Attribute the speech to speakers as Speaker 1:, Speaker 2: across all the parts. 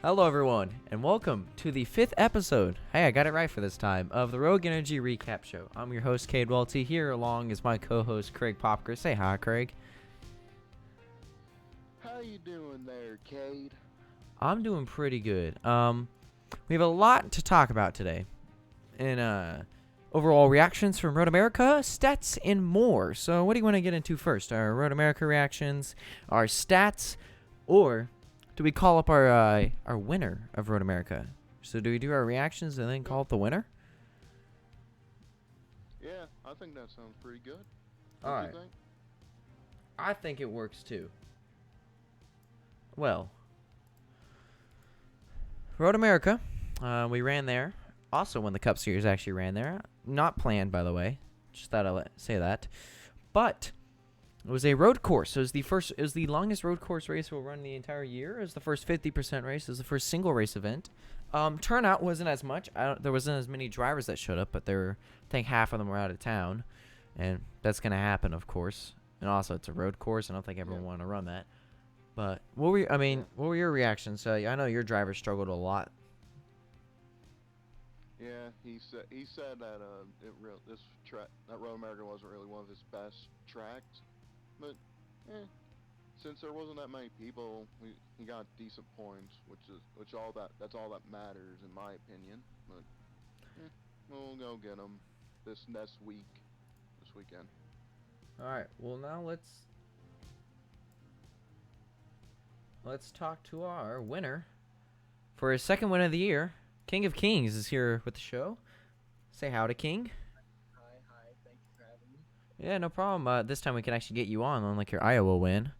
Speaker 1: Hello, everyone, and welcome to the 5th episode. Hey, I got it right for this time of the Rogue Energy Recap Show. I'm your host, Cade Welty. Here along is my co-host, Craig Popker. Say hi, Craig.
Speaker 2: How you doing there, Cade?
Speaker 1: I'm doing pretty good. We have a lot to talk about today. In overall reactions from Road America, stats, and more. So, what do you want to get into first? Our Road America reactions, our stats, or do we call up our winner of Road America? So, do we do our reactions and then call up the winner?
Speaker 2: Yeah, I think that sounds pretty good.
Speaker 1: All
Speaker 2: What do
Speaker 1: right.
Speaker 2: you think?
Speaker 1: I think it works too. Well, Road America, we ran there. Also, when the Cup Series actually ran there, not planned, by the way. Just thought I'd say that. But it was a road course. It was the longest road course race we'll run the entire year. It was the first 50% race. It was the first single race event. Turnout wasn't as much. There wasn't as many drivers that showed up, but I think half of them were out of town, and that's gonna happen, of course. And also, it's a road course. I don't think everyone wanted to run that. But what were your reactions? I know your driver struggled a lot.
Speaker 2: Yeah, he said that that Road America wasn't really one of his best tracks, but since there wasn't that many people, he got decent points, that's all that matters in my opinion. But we'll go get him this weekend.
Speaker 1: All right. Well, now let's talk to our winner for his second win of the year. King of Kings is here with the show. Say howdy, King.
Speaker 3: Hi, thank you for having me.
Speaker 1: Yeah, no problem. This time we can actually get you on, unlike your Iowa win.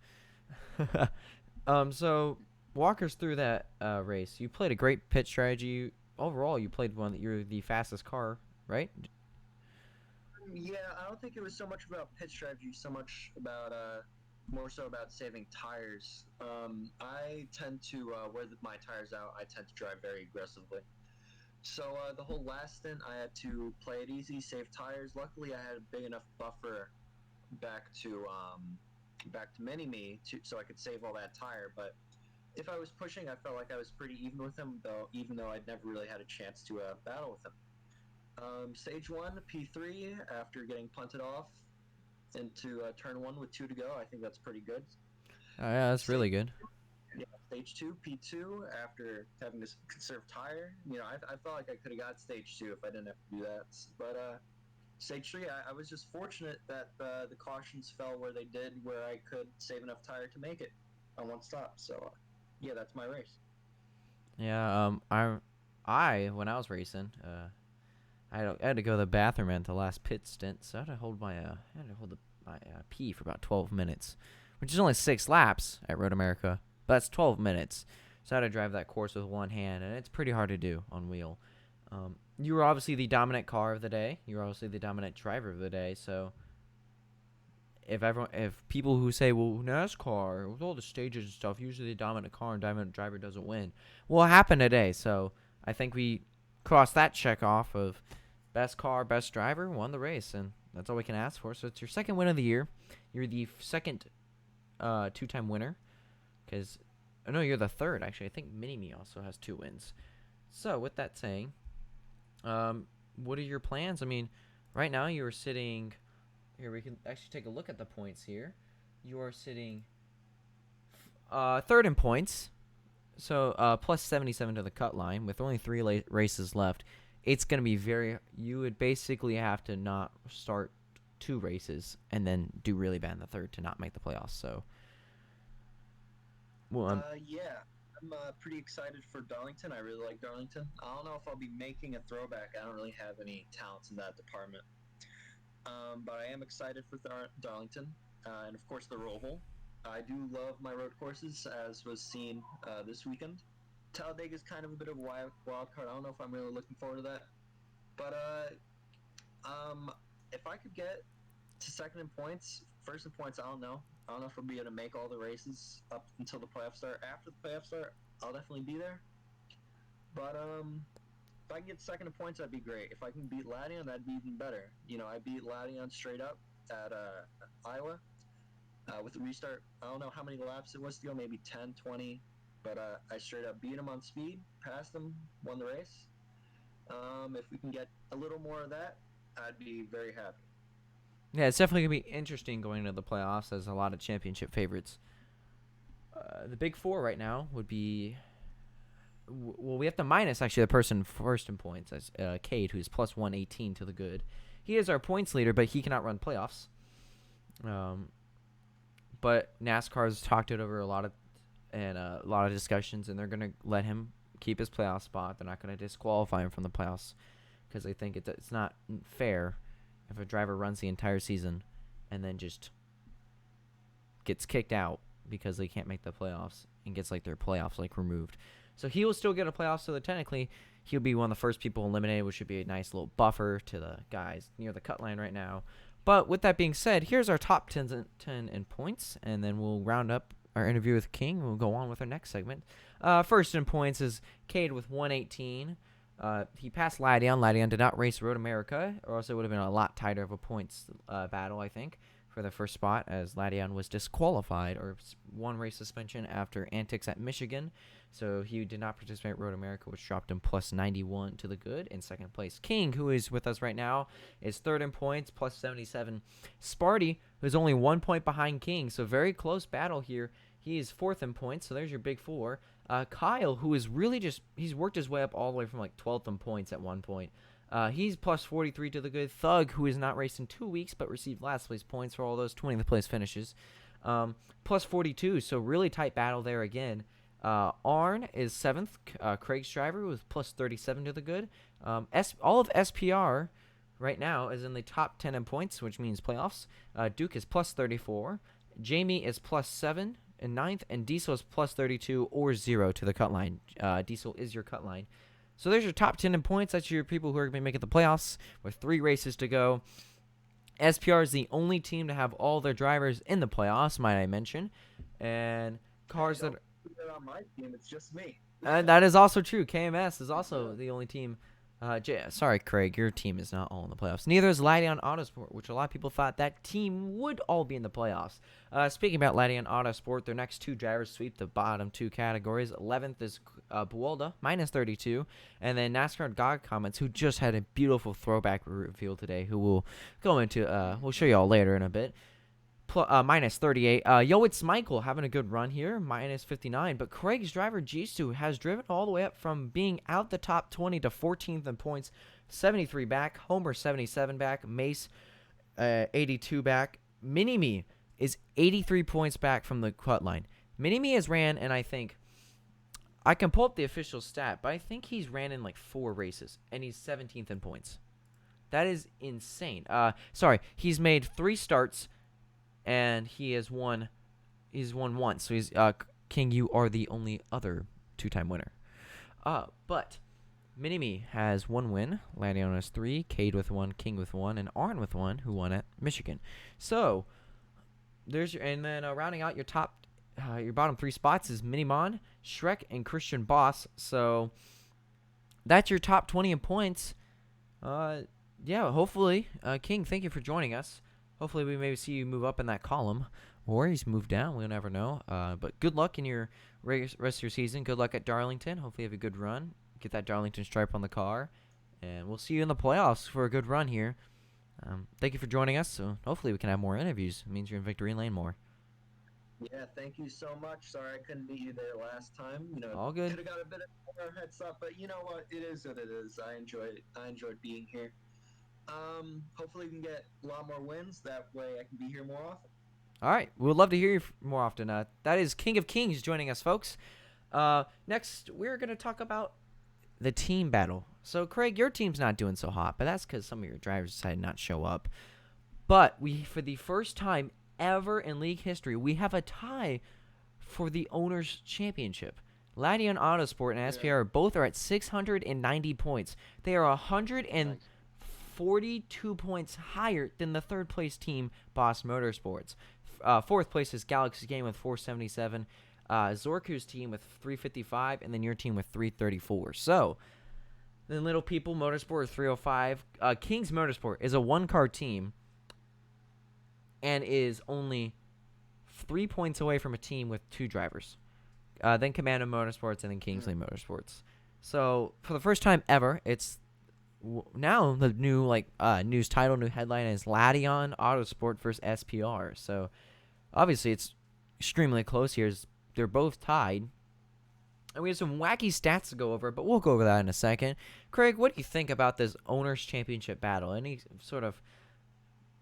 Speaker 1: So walk us through that race. You played a great pit strategy. Overall, you played one that you're the fastest car, right?
Speaker 3: Yeah, I don't think it was so much about pit strategy, so much about more so about saving tires. I tend to wear my tires out. I tend to drive very aggressively. So the whole last stint, I had to play it easy, save tires. Luckily, I had a big enough buffer back to Mini-Me so I could save all that tire. But if I was pushing, I felt like I was pretty even with him, even though I'd never really had a chance to battle with him. Stage 1, P3, after getting punted off into turn 1 with 2 to go. I think that's pretty good.
Speaker 1: Oh, yeah, that's really good.
Speaker 3: Yeah, stage 2, P2, after having to conserve tire. I felt like I could have got stage 2 if I didn't have to do that. But stage 3, I was just fortunate that the cautions fell where they did, where I could save enough tire to make it on one stop. So, yeah, that's my race.
Speaker 1: Yeah. I when I was racing, I had to go to the bathroom at the last pit stint, so I had to hold my pee for about 12 minutes, which is only 6 laps at Road America, but that's 12 minutes. So I had to drive that course with one hand, and it's pretty hard to do on wheel. You were obviously the dominant car of the day. You were obviously the dominant driver of the day. So if people who say, well, NASCAR with all the stages and stuff, usually the dominant car and dominant driver doesn't win. Well, it happened today, so I think we crossed that check off of best car, best driver, won the race, and that's all we can ask for. So it's your second win of the year. You're the second two-time winner. No, you're the third, actually. I think Mini-Me also has 2 wins. So with that saying, what are your plans? I mean, right now you are sitting... Here, we can actually take a look at the points here. You are sitting third in points. So plus 77 to the cut line with only 3 races left. It's going to be you would basically have to not start 2 races and then do really bad in the third to not make the playoffs. So, well,
Speaker 3: yeah, I'm pretty excited for Darlington. I really like Darlington. I don't know if I'll be making a throwback. I don't really have any talents in that department. But I am excited for Darlington, and of course the Roval. I do love my road courses, as was seen this weekend. Talladega is kind of a bit of a wild card. I don't know if I'm really looking forward to that. But if I could get to second in points, first in points, I don't know. I don't know if I'll be able to make all the races up until the playoffs start. After the playoffs start, I'll definitely be there. But if I can get second in points, that'd be great. If I can beat Latian, that'd be even better. I beat Latian straight up at Iowa with the restart. I don't know how many laps it was to go, maybe 10, 20. but I straight up beat him on speed, passed him, won the race. If we can get a little more of that, I'd be very happy.
Speaker 1: Yeah, it's definitely going to be interesting going into the playoffs as a lot of championship favorites. The big four right now would be... Well, we have to minus, actually, the person first in points. As Cade, who's plus 118 to the good. He is our points leader, but he cannot run playoffs. But NASCAR's talked it over a lot of discussions, and they're going to let him keep his playoff spot. They're not going to disqualify him from the playoffs because they think it's not fair if a driver runs the entire season and then just gets kicked out because they can't make the playoffs and gets their playoffs removed. So he will still get a playoff, so that technically he'll be one of the first people eliminated, which should be a nice little buffer to the guys near the cut line right now. But with that being said, here's our top 10 in points, and then we'll round up our interview with King. We'll go on with our next segment. First in points is Cade with 118. He passed Ladion. Ladion did not race Road America, or else it would have been a lot tighter of a points battle, I think, for the first spot, as Ladion was disqualified or one race suspension after antics at Michigan. So he did not participate at Road America, which dropped him plus 91 to the good. In second place, King, who is with us right now, is third in points, plus 77. Sparty, who's only 1 point behind King, so very close battle here. He is fourth in points, so there's your big four. Kyle, who is really he's worked his way up all the way from 12th in points at one point. He's plus 43 to the good. Thug, who has not raced in 2 weeks but received last place points for all those 20th place finishes, plus 42, so really tight battle there again. Arn is 7th, Craig's driver, with plus 37 to the good. All of SPR right now is in the top 10 in points, which means playoffs. Duke is plus 34. Jamie is plus 7 in 9th, and Diesel is plus 32 or 0 to the cut line. Diesel is your cut line. So there's your top 10 in points. That's your people who are going to be making the playoffs with 3 races to go. SPR is the only team to have all their drivers in the playoffs, might I mention. And cars that...
Speaker 3: on my team, it's just me.
Speaker 1: that is also true. KMS is also the only team. Sorry, Craig, your team is not all in the playoffs. Neither is Ladion Autosport, which a lot of people thought that team would all be in the playoffs. Speaking about Ladion Autosport, their next 2 drivers sweep the bottom 2 categories. 11th is Buolda, minus 32. And then NASCAR God Comments, who just had a beautiful throwback reveal today, who we'll go into, we'll show you all later in a bit. Minus 38. It's Michael having a good run here, minus 59. But Craig's driver, Jisoo, has driven all the way up from being out the top 20 to 14th in points, 73 back. Homer, 77 back. Mace, 82 back. Mini-Me is 83 points back from the cut line. Mini-Me has ran, and I think, I can pull up the official stat, but I think he's ran in 4 races, and he's 17th in points. That is insane. He's made 3 starts, and he's won once. So he's King, you are the only other 2-time winner. But Mini-Me has 1 win, Ladion has 3, Cade with 1, King with 1, and Arn with 1, who won at Michigan. So there's and then rounding out your bottom 3 spots is Minimon, Shrek, and Christian Boss. So that's your top 20 in points. Hopefully, King, thank you for joining us. Hopefully we maybe see you move up in that column, or he's moved down. We'll never know. But good luck in your rest of your season. Good luck at Darlington. Hopefully you have a good run. Get that Darlington stripe on the car. And we'll see you in the playoffs for a good run here. Thank you for joining us. So hopefully we can have more interviews. It means you're in victory lane more.
Speaker 3: Yeah, thank you so much. Sorry I couldn't meet you there last time.
Speaker 1: All good.
Speaker 3: Could have got a bit of more heads up, but you know what? It is what it is. I enjoyed being here. Hopefully we can get a lot more wins. That way I can be here more often.
Speaker 1: All right. We would love to hear you more often. That is King of Kings joining us, folks. Next, we're going to talk about the team battle. So, Craig, your team's not doing so hot, but that's because some of your drivers decided not to show up. But for the first time ever in league history, we have a tie for the Owners' Championship. Ladion Autosport and SPR both are at 690 points. They are 142 points higher than the third place team, Boss Motorsports. Fourth place is Galaxy Game with 477. Zorku's team with 355, and then your team with 334. So, then Little People Motorsport with 305. King's Motorsport is a 1-car team and is only 3 points away from a team with 2 drivers. then Commando Motorsports, and then Kingsley Motorsports. So for the first time ever, it's now the new news title, new headline is Lation Autosport versus SPR. So obviously it's extremely close here. They're both tied. And we have some wacky stats to go over, but we'll go over that in a second. Craig, what do you think about this Owners' Championship battle? Any sort of...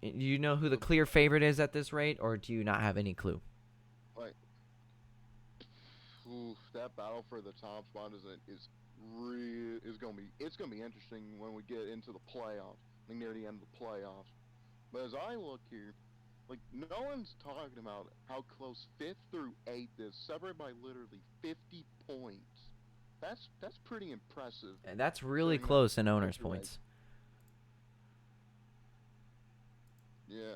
Speaker 1: Do you know who the clear favorite is at this rate, or do you not have any clue?
Speaker 2: Like, that battle for the top spot is gonna be interesting when we get into the playoffs, like near the end of the playoffs. But as I look here, like, no one's talking about how close 5th through 8th is, separated by literally 50 points. That's pretty impressive.
Speaker 1: And that's really close in owners' points.
Speaker 2: Yeah.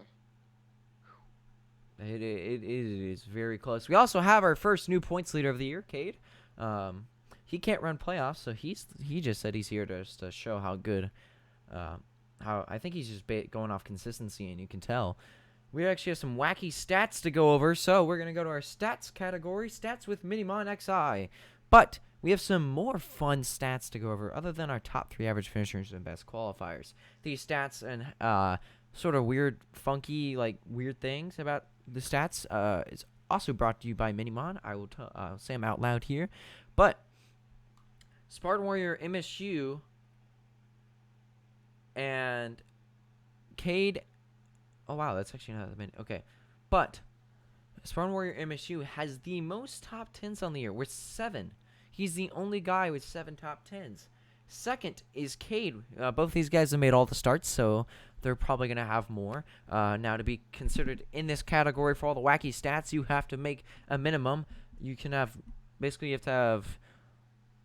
Speaker 1: It is very close. We also have our first new points leader of the year, Cade. He can't run playoffs, so he just said he's here to show how good. How I think he's just going off consistency, and you can tell. We actually have some wacky stats to go over, so we're going to go to our stats category, stats with Minimon XI. But we have some more fun stats to go over other than our top 3 average finishers and best qualifiers. These stats and sort of weird, funky, weird things about the stats is also brought to you by Minimon. I will say them out loud here. But Spartan Warrior MSU and Cade... Oh, wow, that's actually not that many. Okay. But Spartan Warrior MSU has the most top 10s on the year with 7. He's the only guy with 7 top 10s. Second is Cade. Both these guys have made all the starts, so they're probably going to have more. Now, to be considered in this category for all the wacky stats, you have to make a minimum. You can have, basically, you have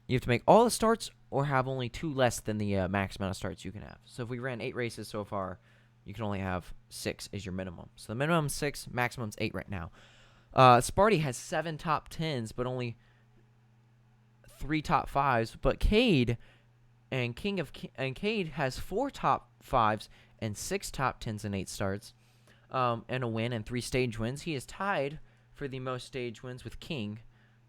Speaker 1: to make all the starts or have only 2 less than the max amount of starts you can have. So if we ran 8 races so far, you can only have 6 as your minimum. So the minimum's 6, maximum's 8 right now. Sparty has 7 top 10s, but only 3 top 5s. But Cade and Cade has 4 top 5s and 6 top 10s and 8 starts, and a win and 3 stage wins. He is tied for the most stage wins with King.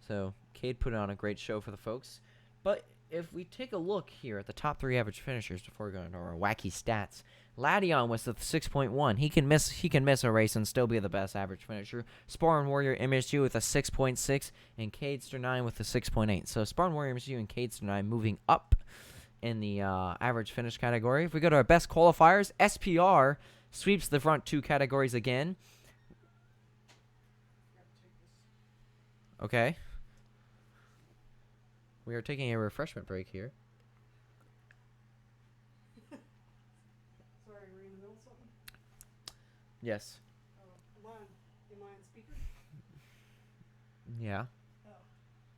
Speaker 1: So Cade put on a great show for the folks. But if we take a look here at the top 3 average finishers before we go into our wacky stats, Lation was the 6.1. He can miss a race and still be the best average finisher. Spartan Warrior MSU with a 6.6 and Cadester 9 with a 6.8. So Spartan Warrior MSU and Cadester 9 moving up in the average finish category. If we go to our best qualifiers, SPR sweeps the front 2 categories again. Okay. We are taking a refreshment break here.
Speaker 4: Sorry, we're in the middle of something?
Speaker 1: Yes.
Speaker 4: Am I on speaker?
Speaker 1: Yeah.
Speaker 4: Oh.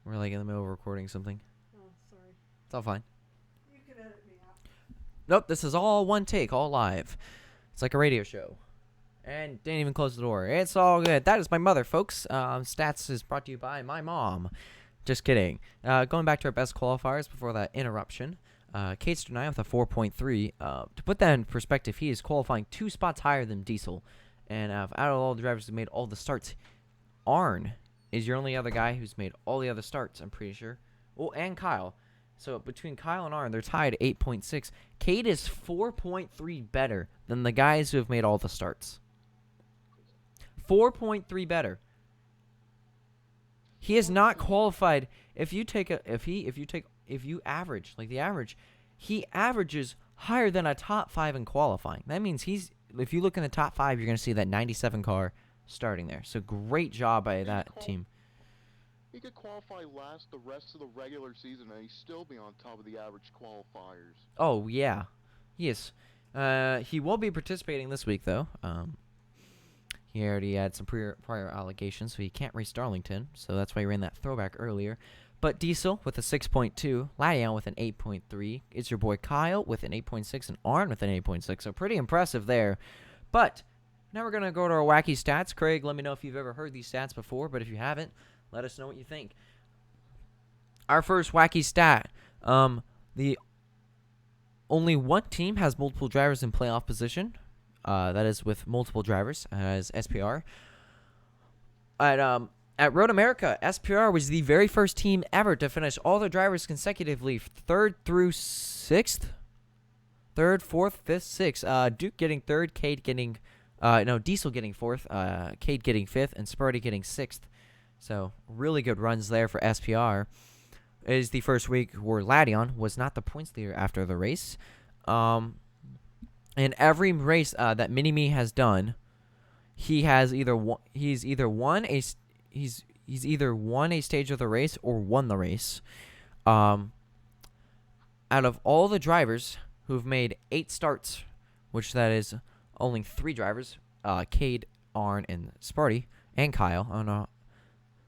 Speaker 1: We're in the middle of recording something.
Speaker 4: Oh, sorry.
Speaker 1: It's all fine.
Speaker 4: You can edit me out.
Speaker 1: Nope, this is all one take, all live. It's like a radio show. And didn't even close the door. It's all good. That is my mother, folks. Stats is brought to you by my mom. Just kidding. Going back to our best qualifiers before that interruption. Cadester 9 with a 4.3. To put that in perspective, he is qualifying 2 spots higher than Diesel. And out of all the drivers who made all the starts, Arn is your only other guy who's made all the other starts, I'm pretty sure. Oh, and Kyle. So between Kyle and Arn, they're tied at 8.6. Cade is 4.3 better than the guys who have made all the starts. 4.3 better. He is not qualified. If you average like the average, he averages higher than a top 5 in qualifying. That means if you look in the top 5, you're going to see that 97 car starting there. So great job by that team.
Speaker 2: He could qualify last the rest of the regular season and he'd still be on top of the average qualifiers.
Speaker 1: Oh yeah, yes. He will be participating this week though. He already had some prior allegations, so he can't race Darlington. So that's why he ran that throwback earlier. But Diesel with a 6.2, Lation with an 8.3. It's your boy Kyle with an 8.6 and Arn with an 8.6. So pretty impressive there. But now we're going to go to our wacky stats. Craig, let me know if you've ever heard these stats before. But if you haven't, let us know what you think. Our first wacky stat. The only one team has multiple drivers in playoff position. That is with multiple drivers as SPR. At Road America, SPR was the very first team ever to finish all their drivers consecutively, third through sixth. Third, fourth, fifth, sixth. Duke getting third, Cade getting, Diesel getting fourth, Cade getting fifth, and Sparty getting sixth. So really good runs there for SPR. It is the first week where Ladion was not the points leader after the race. In every race that Mini-Me has done, he's either won a stage of the race or won the race. Out of all the drivers who've made 8 starts, which that is only 3 drivers, Cade, Arn, and Sparty, and Kyle. I don't know.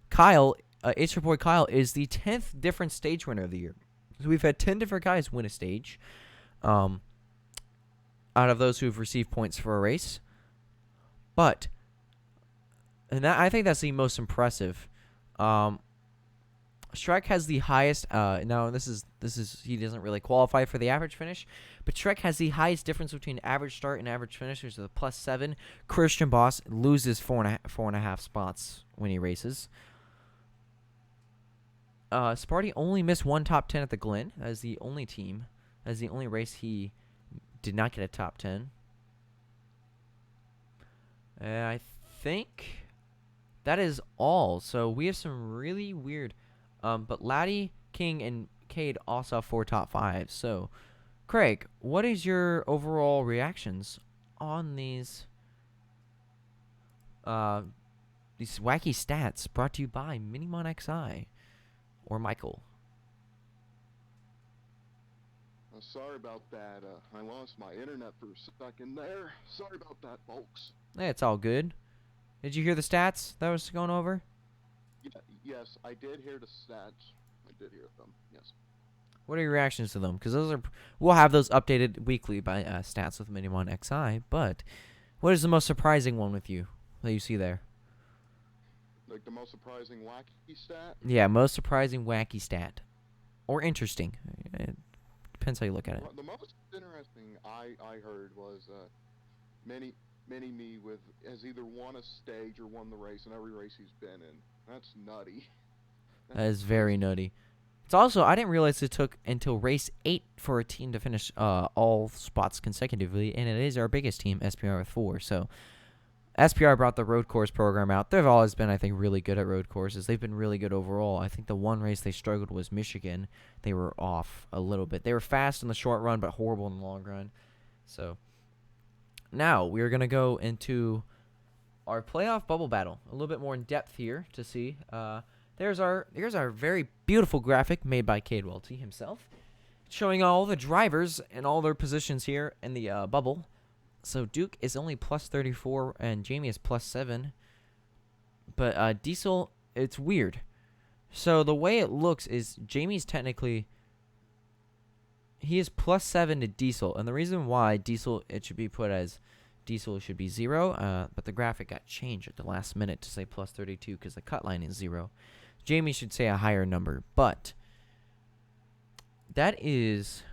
Speaker 1: Kyle, It's Your Boy Kyle, is the 10th different stage winner of the year. So we've had 10 different guys win a stage. Out of those who've received points for a race. But, I think that's the most impressive. Shrek has the highest. No, this is he doesn't really qualify for the average finish, but Shrek has the highest difference between average start and average finish, which is a +7. Christian Boss loses four and a half spots when he races. Sparty only missed 1 top 10 at the Glen as the only team, as the only race he did not get a top 10. I think that is all. So we have some really weird. But Laddie, King, and Cade also have 4 top 5s. So, Craig, what is your overall reactions on these wacky stats brought to you by Minimon XI or Michael?
Speaker 2: Sorry about that. I lost my internet for a second there. Sorry about that, folks.
Speaker 1: Hey, it's all good. Did you hear the stats that I was going over?
Speaker 2: Yes, I did hear the stats. I did hear them. Yes.
Speaker 1: What are your reactions to them? Because we'll have those updated weekly by Stats with Minimon XI. But what is the most surprising one with you that you see there?
Speaker 2: Like the most surprising wacky stat?
Speaker 1: Yeah, most surprising wacky stat, or interesting. It depends how you look at it.
Speaker 2: Well, the most interesting I heard was Mini-Me has either won a stage or won the race in every race he's been in. That's nutty.
Speaker 1: That is very nutty. It's also, I didn't realize it took until race 8 for a team to finish all spots consecutively, and it is our biggest team, SPR with 4. So SPR brought the road course program out. They've always been, I think, really good at road courses. They've been really good overall. I think the one race they struggled was Michigan. They were off a little bit. They were fast in the short run, but horrible in the long run. So now we're going to go into our playoff bubble battle a little bit more in depth here to see. Here's our very beautiful graphic made by Cade Welty himself, showing all the drivers and all their positions here in the bubble. So Duke is only +34 and Jamie is +7. But Diesel, it's weird. So the way it looks is Jamie's technically, he is +7 to Diesel, and the reason why Diesel, it should be put as Diesel should be 0, but the graphic got changed at the last minute to say +32 because the cut line is 0. Jamie should say a higher number, but that is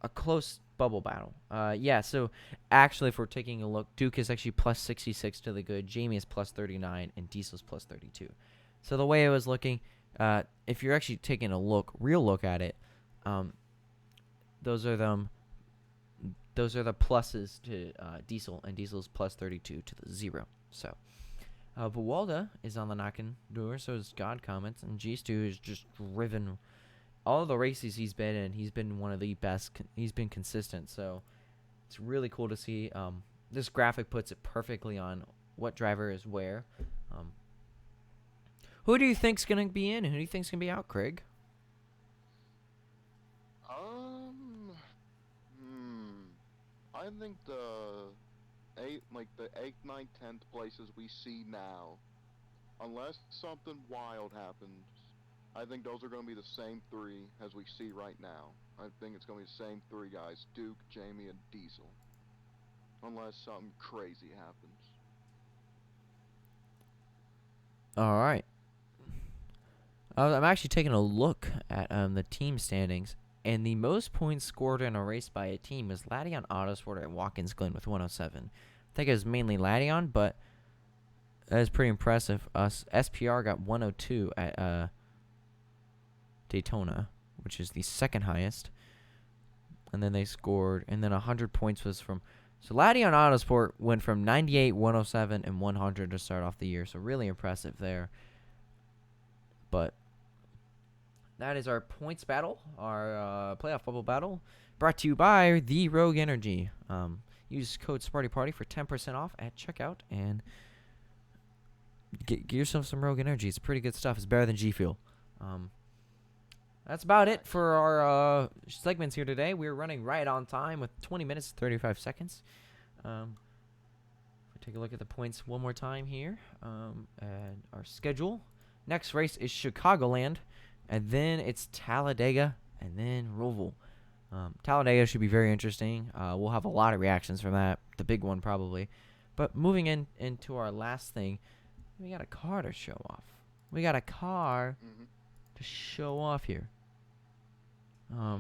Speaker 1: a close bubble battle. Yeah, so actually if we're taking a look, Duke is actually +66 to the good, Jamie is +39, and Diesel's +32. So the way it was looking, if you're actually taking a real look at it, those are the pluses to Diesel, and Diesel's +32 to the 0. So, Buwalda is on the knocking door, so is God Comments, and G-Stu is just driven all of the races he's been in. He's been one of the best. He's been consistent, so it's really cool to see. This graphic puts it perfectly on what driver is where. Who do you think's gonna be in, and who do you think's gonna be out, Craig?
Speaker 2: I think the 8th, 9th, 10th places we see now, unless something wild happens, I think those are going to be the same 3 as we see right now. I think it's going to be the same 3 guys, Duke, Jamie, and Diesel. Unless something crazy happens.
Speaker 1: Alright. I'm actually taking a look at the team standings. And the most points scored in a race by a team was Ladion Autosport at Watkins Glen with 107. I think it was mainly Ladion, but That is pretty impressive. SPR got 102 at Daytona, which is the second highest. And then they scored, and then 100 points was from. So Laddie on Autosport went from 98, 107, and 100 to start off the year. So really impressive there. But that is our points battle, our playoff bubble battle, brought to you by the Rogue Energy. Use code SpartyParty for 10% off at checkout, and get yourself some Rogue Energy. It's pretty good stuff. It's better than G Fuel. That's about it for our segments here today. We're running right on time with 20 minutes, 35 seconds. Take a look at the points one more time here. And our schedule. Next race is Chicagoland, and then it's Talladega, and then Roval. Talladega should be very interesting. We'll have a lot of reactions from that. The big one probably. But moving into our last thing, we got a car to show off. We got a car to show off here.
Speaker 2: I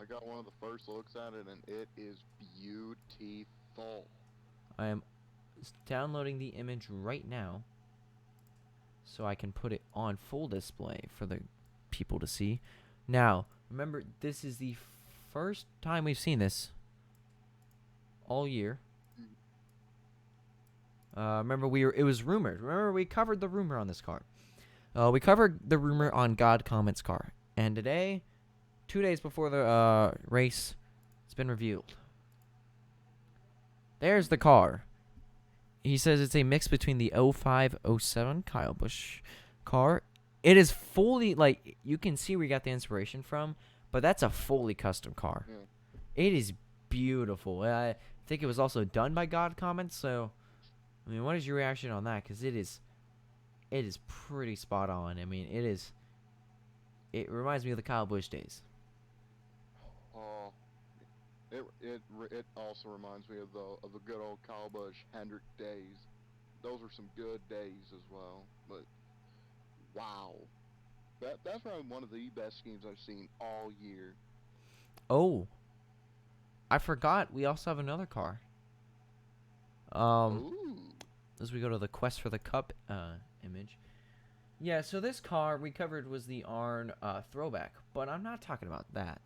Speaker 2: got one of the first looks at it, and it is beautiful.
Speaker 1: I am downloading the image right now so I can put it on full display for the people to see. Now, remember, this is the first time we've seen this all year. Remember, it was rumored. Remember, we covered the rumor on this car. We covered the rumor on God Comet's car. And today, 2 days before the race, it's been revealed. There's the car. He says it's a mix between the 05-07 Kyle Busch car. It is fully, like, you can see where we got the inspiration from, but that's a fully custom car.
Speaker 2: Yeah.
Speaker 1: It is beautiful. I think it was also done by God Comet, so, I mean, what is your reaction on that? Because it is pretty spot on. I mean, it reminds me of the Kyle Busch days.
Speaker 2: Oh, it also reminds me of the good old Kyle Busch Hendrick days. Those were some good days as well. But wow, that's probably one of the best schemes I've seen all year.
Speaker 1: Oh, I forgot. We also have another car.
Speaker 2: Ooh.
Speaker 1: As we go to the Quest for the Cup image. Yeah, so this car we covered was the Arn throwback, but I'm not talking about that.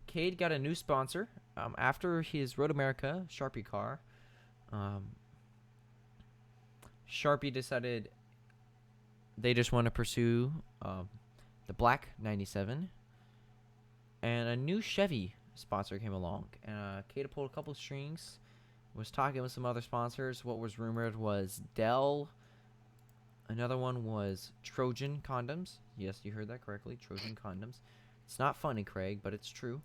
Speaker 1: Cade got a new sponsor after his Road America Sharpie car. Sharpie decided they just want to pursue the black 97, and a new Chevy sponsor came along. And Cade pulled a couple strings, was talking with some other sponsors. What was rumored was Dell. Another one was Trojan Condoms. Yes, you heard that correctly. Trojan Condoms. It's not funny, Craig, but it's true.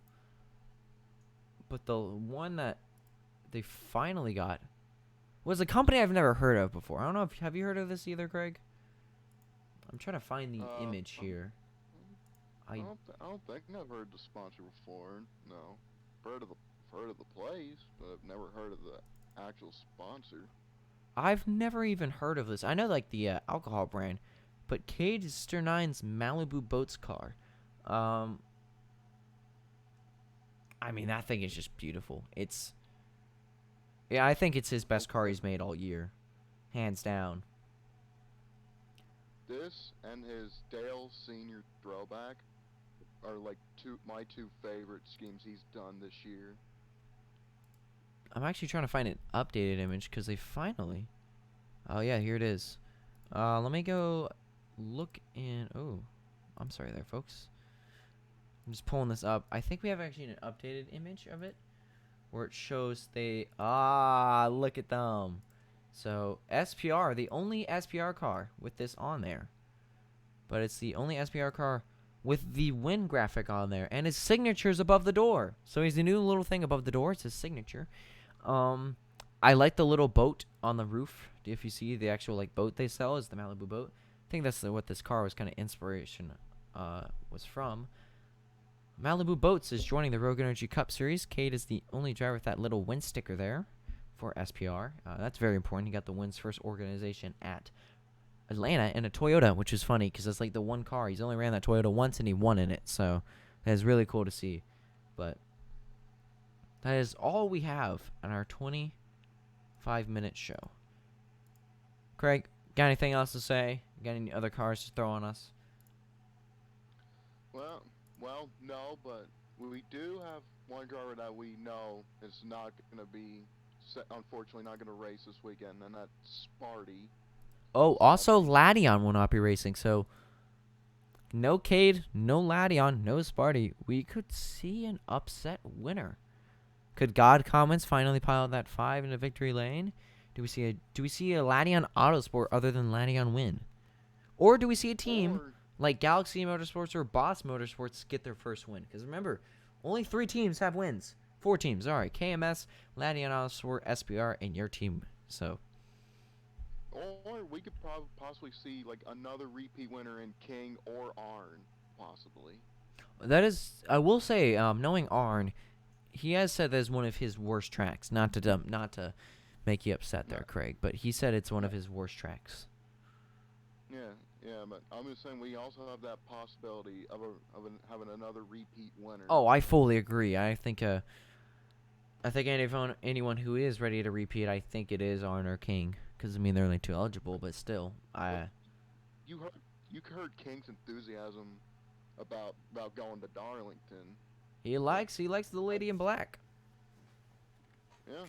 Speaker 1: But the one that they finally got was a company I've never heard of before. I don't know if have you heard of this either, Craig? I'm trying to find the image here.
Speaker 2: I don't think I've heard the sponsor before. No, heard of the place, but I've never heard of the actual sponsor.
Speaker 1: I've never even heard of this. I know like the alcohol brand, but Cade Sternine's Malibu Boats car. I mean, that thing is just beautiful. I think it's his best car he's made all year, hands down.
Speaker 2: This and his Dale Senior throwback are like my two favorite schemes he's done this year.
Speaker 1: I'm actually trying to find an updated image because they finally. Oh yeah, here it is. Let me go look in. Oh, I'm sorry there, folks. I'm just pulling this up. I think we have actually an updated image of it where it shows look at them. So SPR, the only SPR car with this on there, but it's the only SPR car with the win graphic on there, and his signature's above the door. So he's the new little thing above the door. It's his signature. I like the little boat on the roof. If you see the actual like boat they sell is the Malibu boat. I think that's what this car was kind of inspiration was from. Malibu Boats is joining the Rogue Energy Cup Series. Cade is the only driver with that little win sticker there for SPR. That's very important. He got the win's first organization at Atlanta in a Toyota, which is funny because it's like the one car. He's only ran that Toyota once and he won in it. So that is really cool to see. But that is all we have on our 25-minute show. Craig, got anything else to say? Got any other cars to throw on us?
Speaker 2: Well, no, but we do have one driver that we know is not going to be, unfortunately, not going to race this weekend, and that's Sparty.
Speaker 1: Oh, also
Speaker 2: Sadly.
Speaker 1: Ladion will not be racing, so no Cade, no Ladion, no Sparty. We could see an upset winner. Could God Comments finally pile that 5 into victory lane? Do we see a Ladion Autosport other than Ladion win? Or do we see a team
Speaker 2: Or,
Speaker 1: like Galaxy Motorsports or Boss Motorsports get their first win? Because remember, only 3 teams have wins. 4 teams, all right. KMS, Ladion Autosport, SPR, and your team. So
Speaker 2: or we could possibly see like another repeat winner in King or Arn, possibly.
Speaker 1: that is, I will say, knowing Arn, he has said that is one of his worst tracks. Not to make you upset there,
Speaker 2: Right.
Speaker 1: Craig, but he said it's one of his worst tracks.
Speaker 2: Yeah, but I'm just saying we also have that possibility of having another repeat winner.
Speaker 1: Oh, I fully agree. I think anyone who is ready to repeat, I think it is Arn or King, because I mean they're only 2 eligible, but still,
Speaker 2: You heard King's enthusiasm about going to Darlington.
Speaker 1: he likes the lady in black.
Speaker 2: Yeah.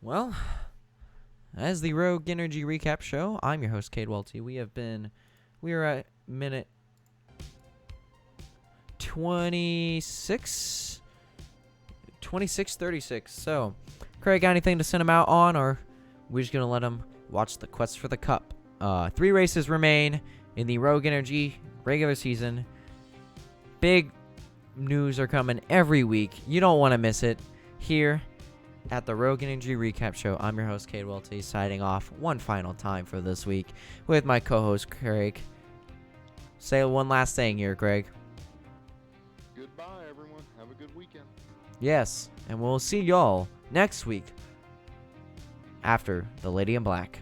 Speaker 1: Well, as the Rogue Energy recap show, I'm your host Cade Welty. We are at minute 26:36. So, Craig, got anything to send him out on, or we're just gonna let him watch the quest for the cup? 3 races remain in the Rogue Energy regular season. Big news are coming every week. You don't want to miss it here at the Rogue Energy Recap Show. I'm your host, Cade Welty, signing off one final time for this week with my co-host, Craig. Say one last thing here, Craig.
Speaker 2: Goodbye, everyone. Have a good weekend.
Speaker 1: Yes, and we'll see y'all next week after the Lady in Black.